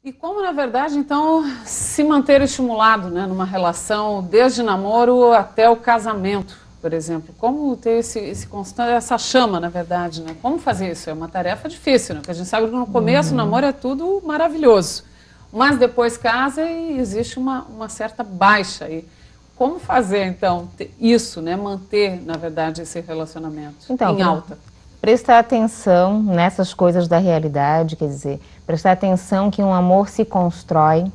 E como, na verdade, então, se manter estimulado, né, numa relação, desde namoro até o casamento, por exemplo? Como ter esse constante, essa chama, na verdade, né? Como fazer isso? É uma tarefa difícil, né? Porque a gente sabe que no começo o namoro é tudo maravilhoso, mas depois casa e existe uma certa baixa aí. Como fazer, então, isso, né? Manter, na verdade, esse relacionamento Então, em alta? prestar atenção nessas coisas da realidade, quer dizer, prestar atenção que um amor se constrói,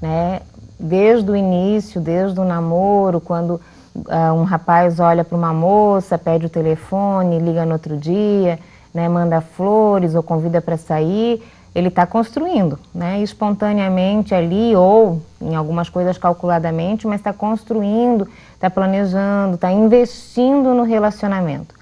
né? Desde o início, desde o namoro, quando um rapaz olha para uma moça, pede o telefone, liga no outro dia, né? Manda flores ou convida para sair, ele está construindo, né? Espontaneamente ali ou em algumas coisas calculadamente, mas está construindo, está planejando, está investindo no relacionamento.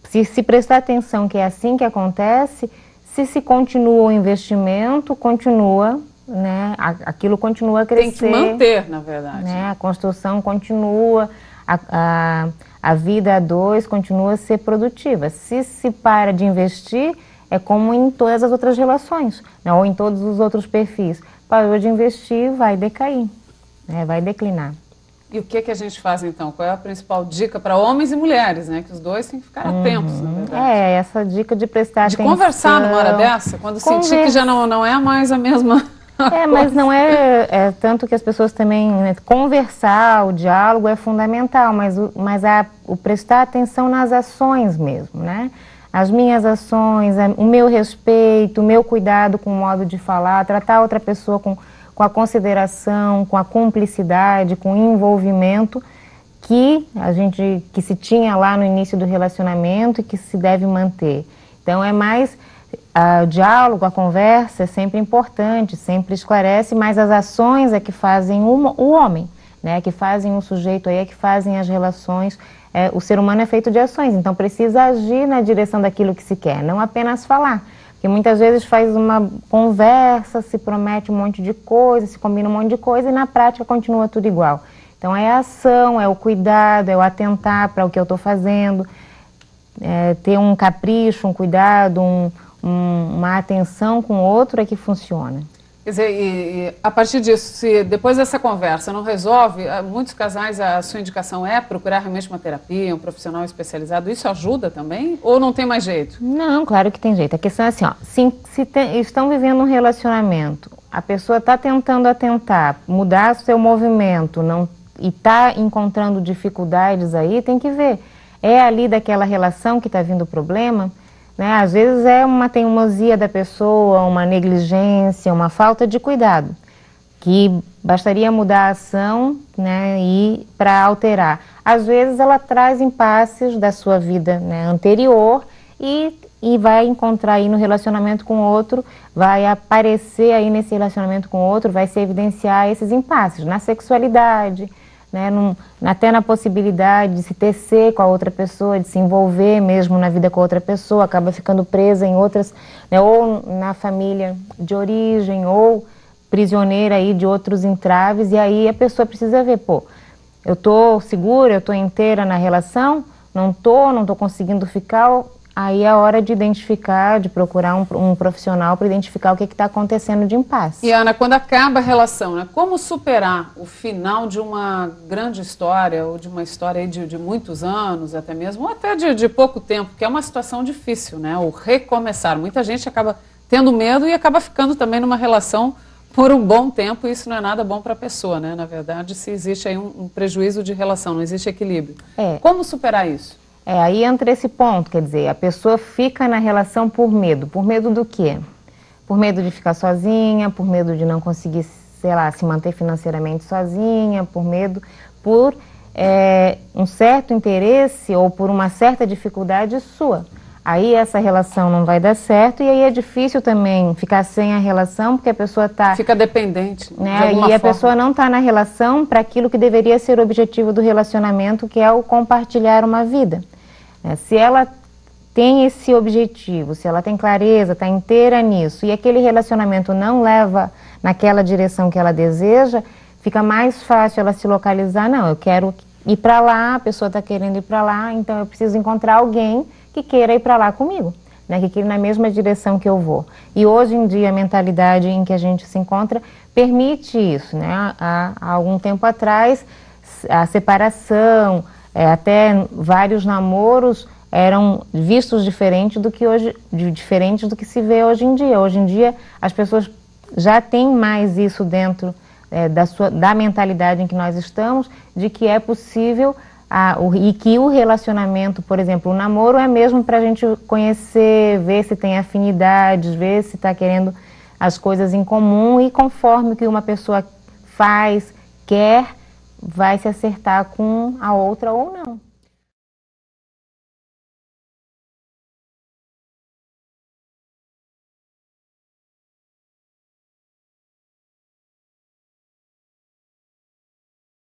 Se prestar atenção que é assim que acontece, se continua o investimento, continua, né, aquilo continua a crescer. Tem que manter, na verdade. Né, a construção continua, a vida a dois continua a ser produtiva. Se para de investir, é como em todas as outras relações, né, ou em todos os outros perfis. Parou de investir, vai decair, né, vai declinar. E o que a gente faz então? Qual é a principal dica para homens e mulheres, né? Que os dois têm que ficar atentos, na verdade. Essa dica de prestar atenção. De conversar numa hora dessa, quando sentir que já não é mais a mesma coisa. Mas não é tanto que as pessoas também... Né, conversar, o diálogo é fundamental, mas o prestar atenção nas ações mesmo, né? As minhas ações, o meu respeito, o meu cuidado com o modo de falar, tratar a outra pessoa com a consideração, com a cumplicidade, com o envolvimento que se tinha lá no início do relacionamento e que se deve manter. Então é mais o diálogo, a conversa é sempre importante, sempre esclarece, mas as ações é que fazem o homem, né? Que fazem o sujeito aí, é que fazem as relações. O ser humano é feito de ações, então precisa agir na direção daquilo que se quer, não apenas falar. Porque muitas vezes faz uma conversa, se promete um monte de coisa, se combina um monte de coisa e na prática continua tudo igual. Então é a ação, é o cuidado, é o atentar para o que eu estou fazendo, ter um capricho, um cuidado, uma atenção com o outro é que funciona. Quer dizer, e a partir disso, se depois dessa conversa não resolve, muitos casais, a sua indicação é procurar realmente uma terapia, um profissional especializado, isso ajuda também? Ou não tem mais jeito? Não, claro que tem jeito. A questão é assim, ó, estão vivendo um relacionamento, a pessoa está tentando atentar, mudar seu movimento e está encontrando dificuldades aí, tem que ver. É ali daquela relação que está vindo o problema? Né? Às vezes é uma teimosia da pessoa, uma negligência, uma falta de cuidado, que bastaria mudar a ação, né, e para alterar. Às vezes ela traz impasses da sua vida, né, anterior e vai encontrar aí no relacionamento com o outro, vai aparecer aí nesse relacionamento com o outro, vai se evidenciar esses impasses na sexualidade, né, até na possibilidade de se tecer com a outra pessoa, de se envolver mesmo na vida com a outra pessoa, acaba ficando presa em outras, né, ou na família de origem, ou prisioneira aí de outros entraves, e aí a pessoa precisa ver, pô, eu tô segura, eu tô inteira na relação, não tô conseguindo ficar, aí é a hora de identificar, de procurar um profissional para identificar o que está acontecendo de impasse. E Ana, quando acaba a relação, né, como superar o final de uma grande história, ou de uma história aí de muitos anos até mesmo, ou até de pouco tempo, que é uma situação difícil, né, o recomeçar. Muita gente acaba tendo medo e acaba ficando também numa relação por um bom tempo, e isso não é nada bom para a pessoa, né? Na verdade, se existe aí um prejuízo de relação, não existe equilíbrio. Como superar isso? Aí entra esse ponto, quer dizer, a pessoa fica na relação por medo. Por medo do quê? Por medo de ficar sozinha, por medo de não conseguir, sei lá, se manter financeiramente sozinha, por um certo interesse ou por uma certa dificuldade sua. Aí essa relação não vai dar certo e aí é difícil também ficar sem a relação porque a pessoa está... Fica dependente, né, de alguma forma. Pessoa não está na relação para aquilo que deveria ser o objetivo do relacionamento, que é o compartilhar uma vida. Se ela tem esse objetivo, se ela tem clareza, está inteira nisso e aquele relacionamento não leva naquela direção que ela deseja, fica mais fácil ela se localizar. Não, eu quero ir para lá, a pessoa está querendo ir para lá, então eu preciso encontrar alguém que queira ir para lá comigo. né, que queira ir na mesma direção que eu vou. E hoje em dia a mentalidade em que a gente se encontra permite isso, né? Há algum tempo atrás a separação, até vários namoros eram vistos diferentes do que hoje, diferentes do que se vê hoje em dia. Hoje em dia as pessoas já têm mais isso dentro da mentalidade em que nós estamos, de que é possível e que o relacionamento, por exemplo, o namoro é mesmo para a gente conhecer, ver se tem afinidades, ver se está querendo as coisas em comum, e conforme o que uma pessoa faz, quer, vai se acertar com a outra ou não.